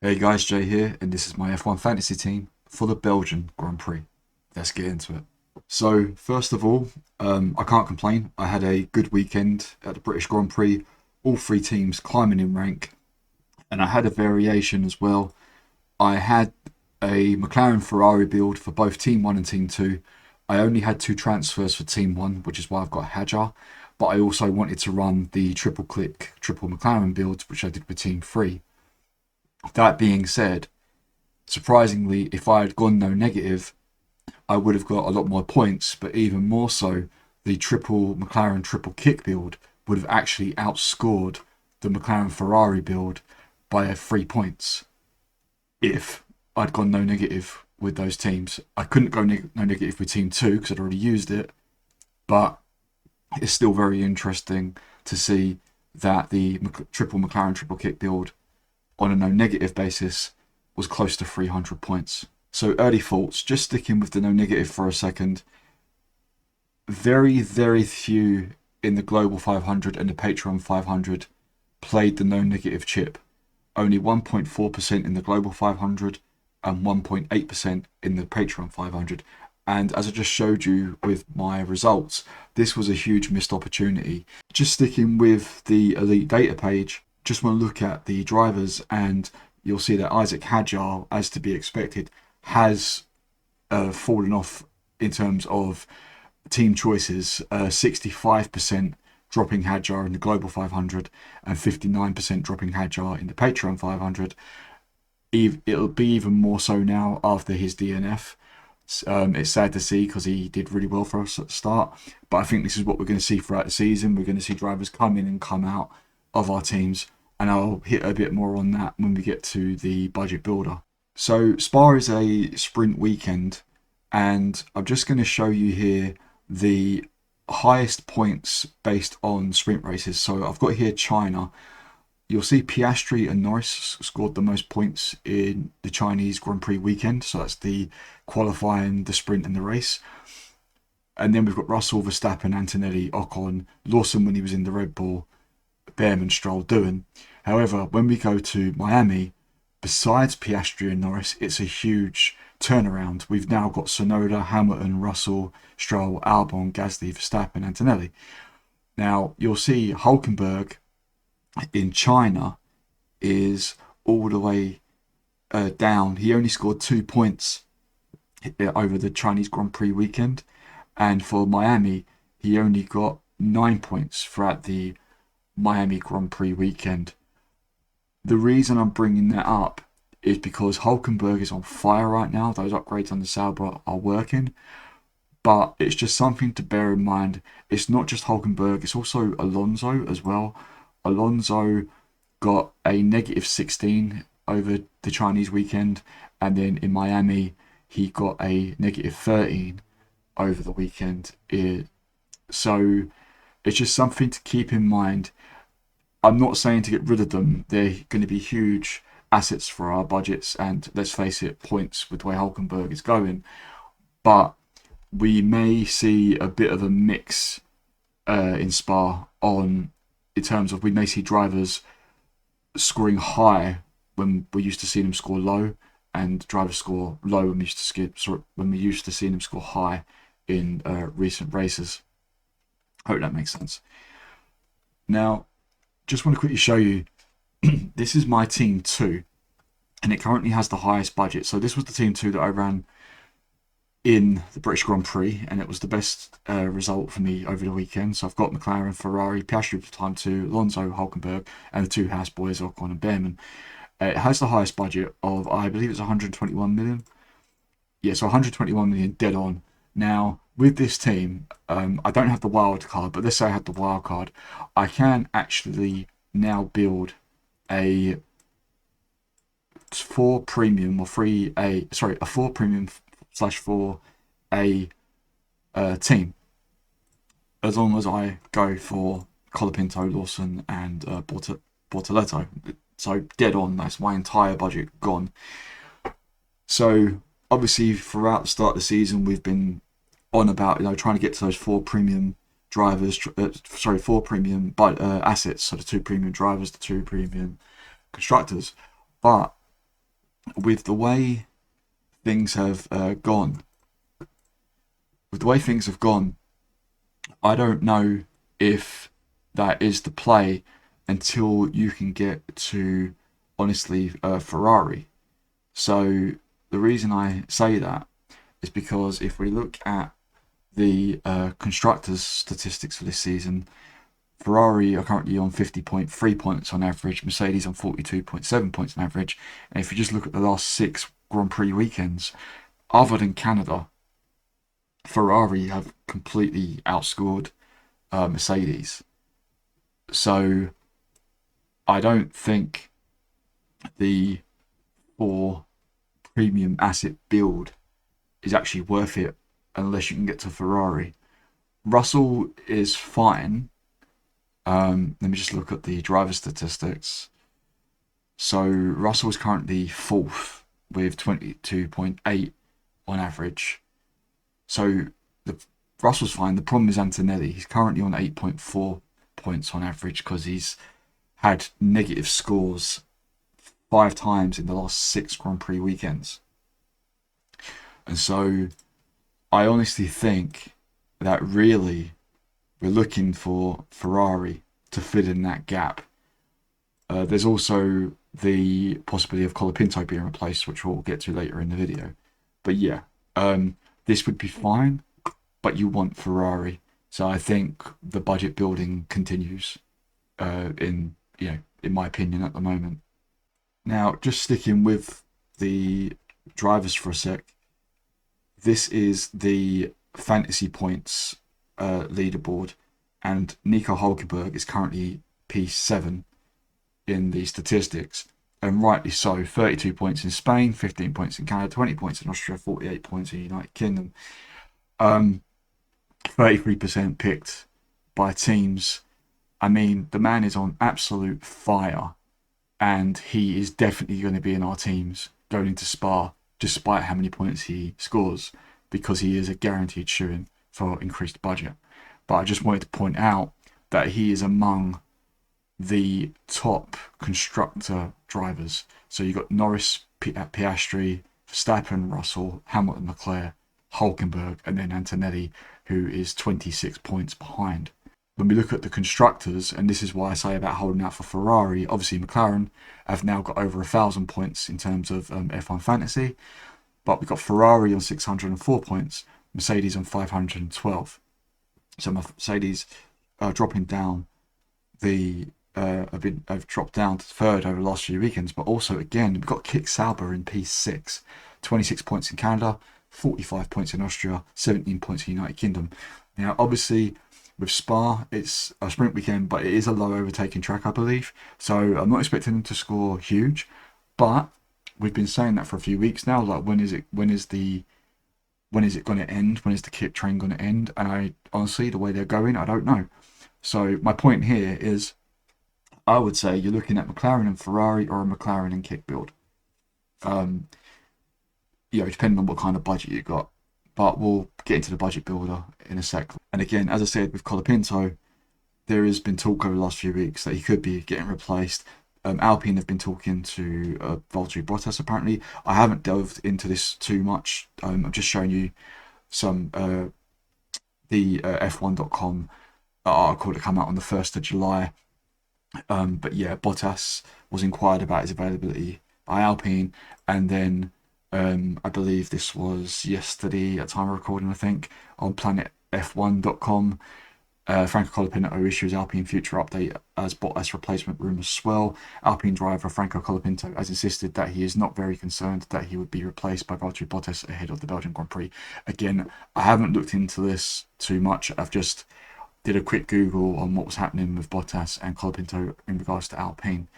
Hey guys, Jay here, and this is my F1 fantasy team for the Belgian Grand Prix. Let's get into it. So, first of all, I can't complain. I had a good weekend at the British Grand Prix, all three teams climbing in rank, and I had a variation as well. I had a McLaren Ferrari build for both Team 1 and Team 2. I only had two transfers for Team 1, which is why I've got HAAS, but I also wanted to run the triple click, triple McLaren builds, which I did with Team 3. That being said, surprisingly, if I had gone no negative, I would have got a lot more points, but even more so, the triple McLaren triple kick build would have actually outscored the McLaren Ferrari build by 3 points if I'd gone no negative with those teams. I couldn't go no negative with Team 2 because I'd already used it, but it's still very interesting to see that the triple McLaren triple kick build on a no negative basis was close to 300 points. So early thoughts, just sticking with the no negative for a second. Very, very few in the Global 500 and the Patreon 500 played the no negative chip. Only 1.4% in the Global 500 and 1.8% in the Patreon 500. And as I just showed you with my results, this was a huge missed opportunity. Just sticking with the Elite data page, just want to look at the drivers, and you'll see that Isaac Hadjar, as to be expected, has fallen off in terms of team choices. 65% dropping Hadjar in the Global 500 and 59% dropping Hadjar in the Patreon 500. It'll be even more so now after his DNF. It's sad to see because he did really well for us at the start, but I think this is what we're going to see throughout the season. We're going to see drivers come in and come out of our teams, and I'll hit a bit more on that when we get to the budget builder. So Spa is a sprint weekend, and I'm just going to show you here the highest points based on sprint races. So I've got here China. You'll see Piastri and Norris scored the most points in the Chinese Grand Prix weekend. So that's the qualifying, the sprint and the race. And then we've got Russell, Verstappen, Antonelli, Ocon, Lawson when he was in the Red Bull, Behrman, Stroll, Doohan. However, when we go to Miami, besides Piastri and Norris, it's a huge turnaround. We've now got Tsunoda, Hamilton, Russell, Stroll, Albon, Gasly, Verstappen, Antonelli. Now, you'll see Hulkenberg in China is all the way down. He only scored 2 points over the Chinese Grand Prix weekend. And for Miami, he only got 9 points throughout the Miami Grand Prix weekend. The reason I'm bringing that up is because Hulkenberg is on fire right now. Those upgrades on the Sauber are working, but it's just something to bear in mind. It's not just Hulkenberg, it's also Alonso as well. Alonso got a negative 16 over the Chinese weekend, and then in Miami he got a negative 13 over the weekend. So it's just something to keep in mind. I'm not saying to get rid of them. They're going to be huge assets for our budgets, and let's face it, points with the way Hulkenberg is going. But we may see a bit of a mix in Spa in terms of we may see drivers scoring high when we're used to seeing them score low, and drivers score low when we used to seeing them score high in recent races. Hope that makes sense. Now, just want to quickly show you, this is my Team 2, and it currently has the highest budget. So this was the Team 2 that I ran in the British Grand Prix, and it was the best result for me over the weekend. So I've got McLaren, Ferrari, Piastri for time 2, Alonso, Hulkenberg, and the two HAAS boys, Ocon and Behrman. It has the highest budget of, I believe it's 121 million. Yeah, so 121 million dead on. Now, with this team, I don't have the wild card, but let's say I had the wild card, I can actually now build a 4 premium or 3A, sorry, a 4 premium / 4A team, as long as I go for Colapinto, Lawson, and Bortoleto. So dead on, that's my entire budget gone. So obviously throughout the start of the season, we've been on about trying to get to those 4 premium drivers, 4 premium assets. So the 2 premium drivers, the 2 premium constructors. But with the way things have gone, I don't know if that is the play until you can get to, honestly, Ferrari. So the reason I say that is because if we look at the constructors' statistics for this season, Ferrari are currently on 50.3 points on average, Mercedes on 42.7 points on average. And if you just look at the last 6 Grand Prix weekends, other than Canada, Ferrari have completely outscored Mercedes. So I don't think the 4 premium asset build is actually worth it unless you can get to Ferrari. Russell is fine. Let me just look at the driver statistics. So Russell is currently 4th with 22.8 on average. So Russell's fine. The problem is Antonelli. He's currently on 8.4 points on average because he's had negative scores 5 times in the last 6 Grand Prix weekends. And so I honestly think that really we're looking for Ferrari to fill in that gap. There's also the possibility of Colapinto being replaced, which we'll get to later in the video. But yeah, this would be fine, but you want Ferrari. So I think the budget building continues in my opinion at the moment. Now, just sticking with the drivers for a sec, this is the fantasy points leaderboard, and Nico Hulkenberg is currently P7 in the statistics, and rightly so. 32 points in Spain, 15 points in Canada, 20 points in Austria, 48 points in the United Kingdom. 33% picked by teams. I mean, the man is on absolute fire, and he is definitely going to be in our teams going into Spa, despite how many points he scores, because he is a guaranteed shoo-in for increased budget. But I just wanted to point out that he is among the top constructor drivers. So you've got Norris, Piastri, Verstappen, Russell, Hamilton, Leclerc, Hulkenberg, and then Antonelli, who is 26 points behind. When we look at the constructors, and this is why I say about holding out for Ferrari, obviously McLaren have now got over 1,000 points in terms of F1 fantasy, but we've got Ferrari on 604 points, Mercedes on 512. So Mercedes dropping down have dropped down to 3rd over the last few weekends, but also again we've got Kick Sauber in P6, 26 points in Canada, 45 points in Austria, 17 points in the United Kingdom. Now obviously with Spa it's a sprint weekend, but it is a low overtaking track, I believe, so I'm not expecting them to score huge, but we've been saying that for a few weeks now, like when is it going to end? When is the kit train going to end? And I honestly, the way they're going, I don't know. So my point here is, I would say you're looking at McLaren and Ferrari or a McLaren and kit build. Depending on what kind of budget you got. But we'll get into the budget builder in a sec. And again, as I said, with Colapinto, there has been talk over the last few weeks that he could be getting replaced. Alpine have been talking to Valtteri Bottas apparently. I haven't delved into this too much. I'm just showing you some the F1.com article that came out on the 1st of July. But yeah, Bottas was inquired about his availability by Alpine, and then I believe this was yesterday at time of recording, I think, on planetf1.com. Franco Colapinto issues Alpine future update as Bottas replacement rumours swell. Alpine driver Franco Colapinto has insisted that he is not very concerned that he would be replaced by Valtteri Bottas ahead of the Belgian Grand Prix. Again, I haven't looked into this too much. I've just did a quick Google on what was happening with Bottas and Colapinto in regards to Alpine.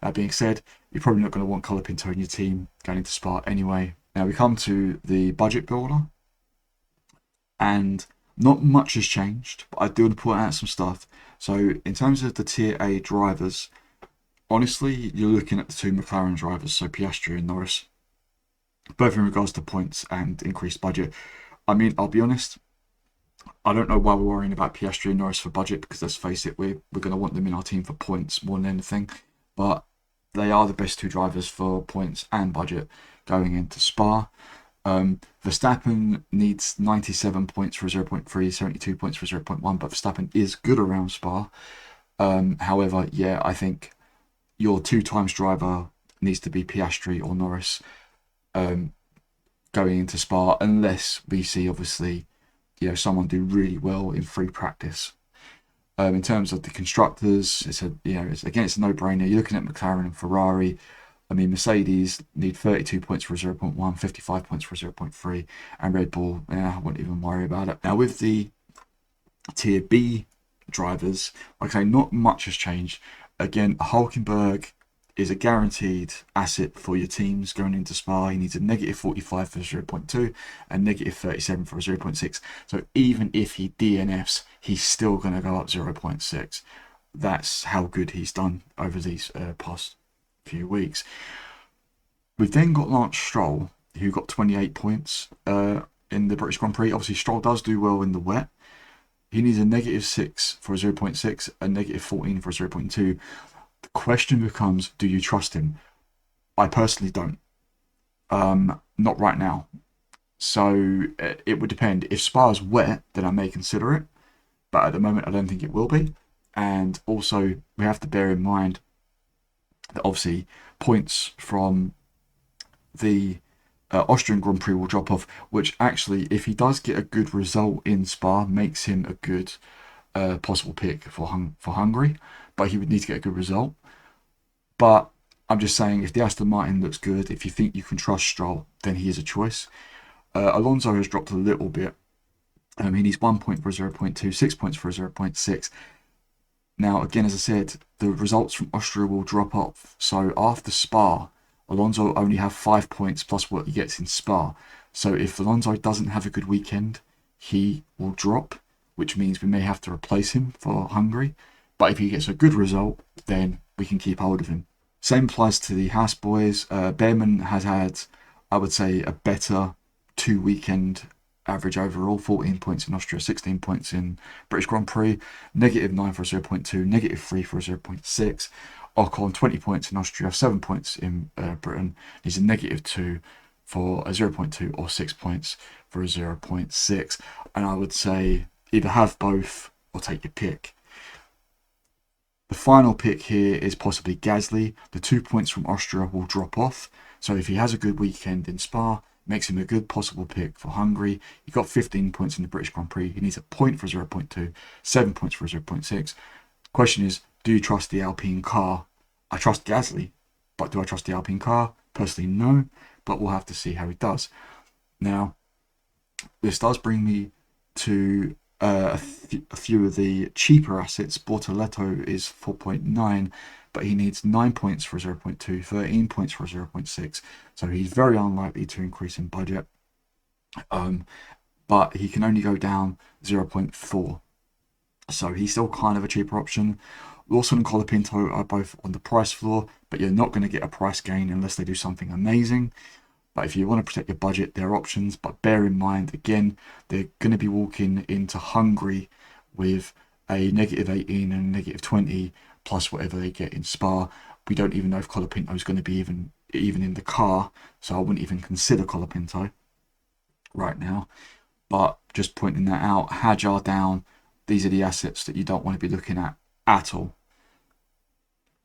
That being said, you're probably not going to want Colapinto in your team going into Spa anyway. Now we come to the budget builder, and not much has changed, but I do want to point out some stuff. So in terms of the Tier A drivers, honestly, you're looking at the 2 McLaren drivers, so Piastri and Norris, both in regards to points and increased budget. I mean, I'll be honest, I don't know why we're worrying about Piastri and Norris for budget, because let's face it, we're going to want them in our team for points more than anything. But they are the best two drivers for points and budget going into Spa. Verstappen needs 97 points for 0.3, 72 points for 0.1, but Verstappen is good around Spa. However, yeah, I think your 2 times driver needs to be Piastri or Norris going into Spa, unless we see, obviously, someone do really well in free practice. In terms of the constructors, it's a no-brainer. You're looking at McLaren and Ferrari. I mean, Mercedes need 32 points for 0.1, 55 points for 0.3, and Red Bull, I wouldn't even worry about it. Now, with the Tier B drivers, like I say, not much has changed. Again, Hulkenberg is a guaranteed asset for your teams going into Spa. He needs a negative 45 for 0.2 and negative 37 for 0.6. So even if he DNFs, he's still going to go up 0.6. That's how good he's done over these past few weeks. We've then got Lance Stroll, who got 28 points in the British Grand Prix. Obviously, Stroll does do well in the wet. He needs a negative 6 for 0.6, a negative 14 for 0.2. The question becomes, do you trust him? I personally don't. Not right now. So it would depend. If Spa's wet, then I may consider it. But at the moment, I don't think it will be. And also, we have to bear in mind that obviously points from the Austrian Grand Prix will drop off, which actually, if he does get a good result in Spa, makes him a good possible pick for Hungary. But he would need to get a good result. But I'm just saying, if the Aston Martin looks good, if you think you can trust Stroll, then he is a choice. Alonso has dropped a little bit. He needs 1 point for 0.2, 6 points for 0.6. Now, again, as I said, the results from Austria will drop off. So after Spa, Alonso will only have 5 points plus what he gets in Spa. So if Alonso doesn't have a good weekend, he will drop, which means we may have to replace him for Hungary. But if he gets a good result, then we can keep hold of him. Same applies to the HAAS boys. Behrman has had, I would say, a better 2-weekend average overall. 14 points in Austria, 16 points in British Grand Prix, negative 9 for 0.2, negative 3 for 0.6. Ocon, 20 points in Austria, 7 points in Britain. He's a negative 2 for a 0.2 or 6 points for a 0.6. And I would say either have both or take your pick. The final pick here is possibly Gasly. The 2 points from Austria will drop off. So if he has a good weekend in Spa, makes him a good possible pick for Hungary. He got 15 points in the British Grand Prix. He needs a point for 0.2, 7 points for 0.6. Question is, do you trust the Alpine car? I trust Gasly, but do I trust the Alpine car? Personally, no, but we'll have to see how he does. Now, this does bring me to a few of the cheaper assets. Bortoletto is 4.9, but he needs 9 points for 0.2, 13 points for 0.6. So he's very unlikely to increase in budget. But he can only go down 0.4. So he's still kind of a cheaper option. Lawson and Colapinto are both on the price floor, but you're not going to get a price gain unless they do something amazing. But if you want to protect your budget, there are options. But bear in mind, again, they're going to be walking into Hungary with a negative 18 and a negative 20, plus whatever they get in Spa. We don't even know if Colapinto is going to be even in the car, so I wouldn't even consider Colapinto right now. But just pointing that out, Hajar down, these are the assets that you don't want to be looking at all.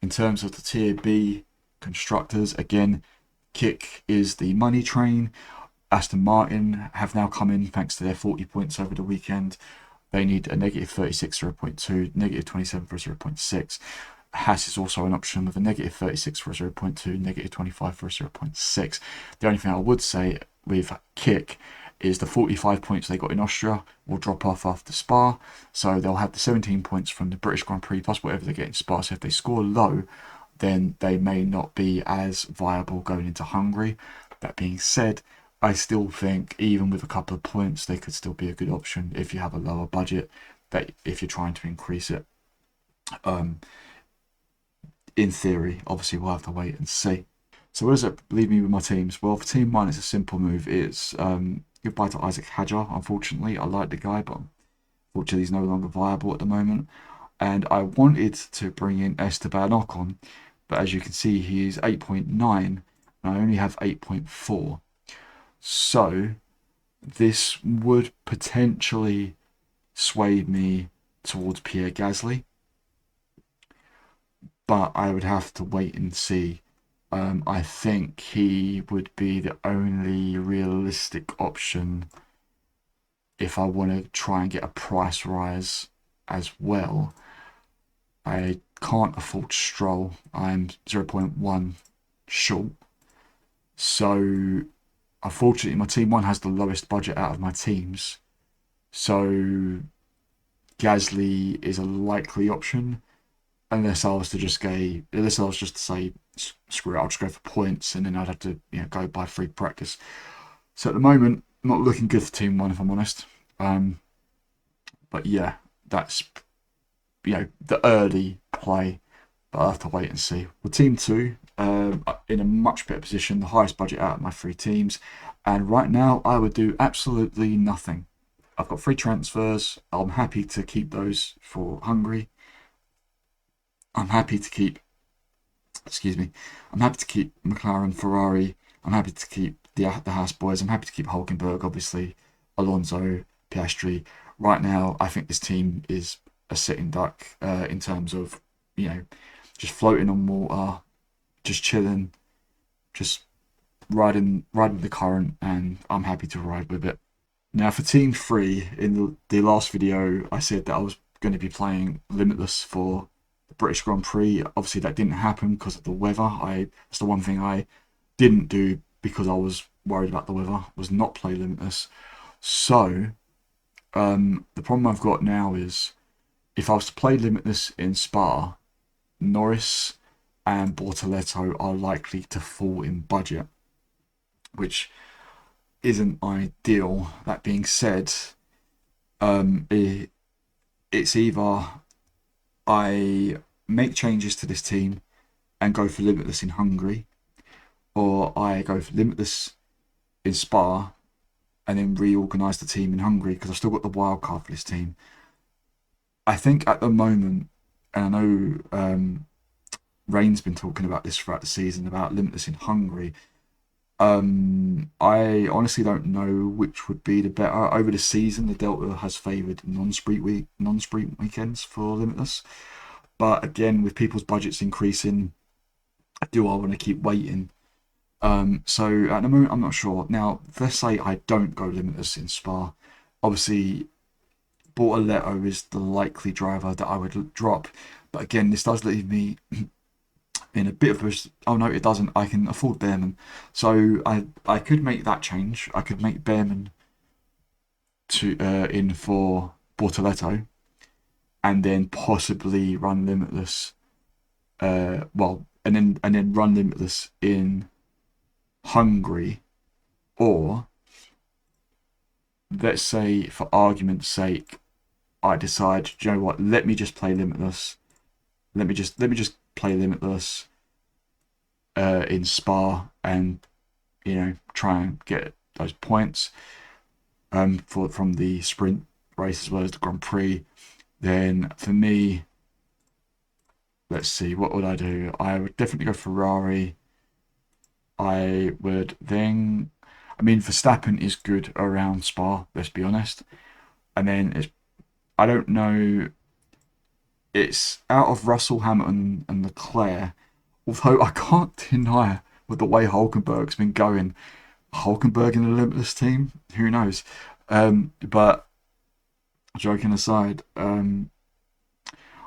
In terms of the Tier B constructors, again, Kick is the money train. Aston Martin have now come in thanks to their 40 points over the weekend. They need a negative 36 for 0.2, negative 27 for 0.6. HAAS is also an option with a negative 36 for 0.2, negative 25 for 0.6. The only thing I would say with Kick is the 45 points they got in Austria will drop off after Spa. So they'll have the 17 points from the British Grand Prix plus whatever they get in Spa. So if they score low, then they may not be as viable going into Hungary. That being said, I still think even with a couple of points, they could still be a good option if you have a lower budget, that if you're trying to increase it. In theory, obviously we'll have to wait and see. So where does it leave me with my teams? Well, for Team 1, it's a simple move. It's goodbye to Isaac Hajar, unfortunately. I like the guy, but unfortunately he's no longer viable at the moment. And I wanted to bring in Esteban Ocon, but as you can see, he is 8.9, and I only have 8.4. So this would potentially sway me towards Pierre Gasly, but I would have to wait and see. I think he would be the only realistic option if I want to try and get a price rise as well. I can't afford Stroll. I'm 0.1 short. So unfortunately my team 1 has the lowest budget out of my teams. So Gasly is a likely option. Unless I was just to say, screw it, I'll just go for points, and then I'd have to, go by free practice. So at the moment, not looking good for Team 1, if I'm honest. But yeah, that's, the early play, but I'll have to wait and see. With Team 2, in a much better position, the highest budget out of my 3 teams, and right now I would do absolutely nothing. I've got 3 transfers. I'm happy to keep those for Hungary. I'm happy to keep McLaren, Ferrari. I'm happy to keep the HAAS boys. I'm happy to keep Hulkenberg, obviously, Alonso, Piastri. Right now, I think this team is a sitting duck in terms of, just floating on water, just chilling, just riding the current, and I'm happy to ride with it. Now, for Team 3, in the last video, I said that I was going to be playing Limitless for British Grand Prix. Obviously that didn't happen because of the weather. That's the one thing I didn't do because I was worried about the weather, was not play Limitless. So the problem I've got now is, if I was to play Limitless in Spa, Norris and Bortoleto are likely to fall in budget, which isn't ideal. That being said, it's either I make changes to this team and go for Limitless in Hungary, or I go for Limitless in Spa and then reorganise the team in Hungary, because I've still got the wild card for this team. I think at the moment, and I know Rain's been talking about this throughout the season, about Limitless in Hungary. I honestly don't know which would be the better. Over the season, the Delta has favoured non-sprint weekends for Limitless. But again, with people's budgets increasing, do I want to keep waiting? So at the moment, I'm not sure. Now, let's say I don't go Limitless in Spa. Obviously, Bortoleto is the likely driver that I would drop. But again, this does leave me in a bit of a... Oh no, it doesn't. I can afford Behrman. So I could make that change. I could make Behrman in for Bortoleto, and then possibly run Limitless. And then run Limitless in Hungary, or let's say, for argument's sake, I decide, do you know what? Let me just play Limitless. Let me just play Limitless in Spa, and try and get those points from the sprint race as well as the Grand Prix. Then for me, let's see, what would I do? I would definitely go Ferrari. I would then, Verstappen is good around Spa, let's be honest. And then I don't know, it's out of Russell, Hamilton and Leclerc. Although I can't deny, with the way Hulkenberg's been going, Hulkenberg in the Limitless team, who knows? But joking aside, I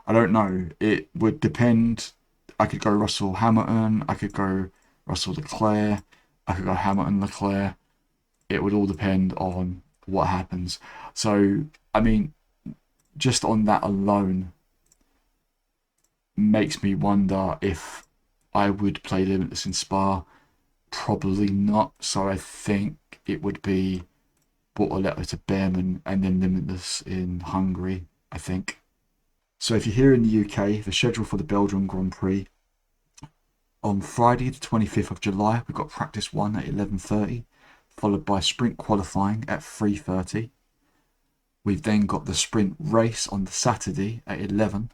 don't know. It would depend. I could go Russell, Hamilton. I could go Russell, Leclerc. I could go Hamilton, Leclerc. It would all depend on what happens. So, just on that alone makes me wonder if I would play Limitless in Spa. Probably not. So I think it would be Bortoleto to Behrman and then Limitless in Hungary, I think. So if you're here in the UK, the schedule for the Belgium Grand Prix, on Friday the 25th of July, we've got practice 1 at 11:30, followed by sprint qualifying at 3:30. We've then got the sprint race on the Saturday at 11,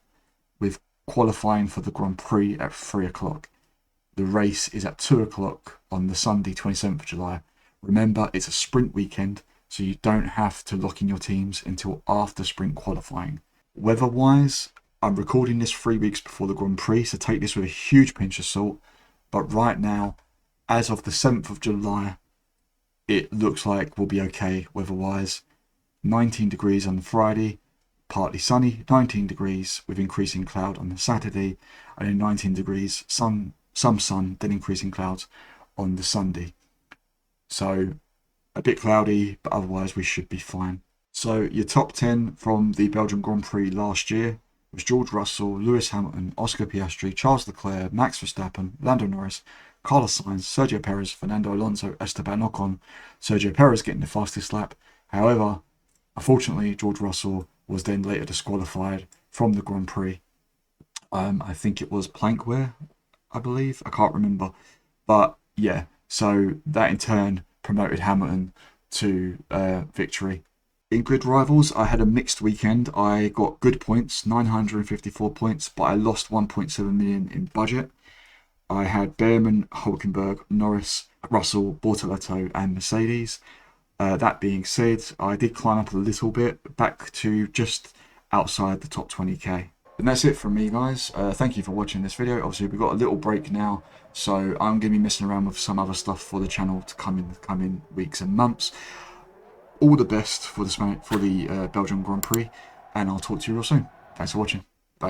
with qualifying for the Grand Prix at 3 o'clock. The race is at 2 o'clock on the Sunday, 27th of July. Remember, it's a sprint weekend, so you don't have to lock in your teams until after sprint qualifying. Weather-wise, I'm recording this 3 weeks before the Grand Prix, so take this with a huge pinch of salt. But right now, as of the 7th of July, it looks like we'll be okay weather-wise. 19 degrees on the Friday, partly sunny, 19 degrees with increasing cloud on the Saturday, and then 19 degrees, some sun, then increasing clouds on the Sunday. So a bit cloudy, but otherwise we should be fine. So your top 10 from the Belgium Grand Prix last year was George Russell, Lewis Hamilton, Oscar Piastri, Charles Leclerc, Max Verstappen, Lando Norris, Carlos Sainz, Sergio Perez, Fernando Alonso, Esteban Ocon. Sergio Perez getting the fastest lap. However, unfortunately, George Russell was then later disqualified from the Grand Prix. I think it was plank wear, I believe. I can't remember. But yeah, so that in turn promoted Hamilton to victory. In GridRivals, I had a mixed weekend. I got good points, 954 points, but I lost 1.7 million in budget. I had Behrman, Hulkenberg, Norris, Russell, Bortoleto and Mercedes. That being said, I did climb up a little bit, back to just outside the top 20k. And that's it from me, guys. Thank you for watching this video. Obviously, we've got a little break now, so I'm going to be messing around with some other stuff for the channel to come in weeks and months. All the best for the Belgium Grand Prix, and I'll talk to you real soon. Thanks for watching.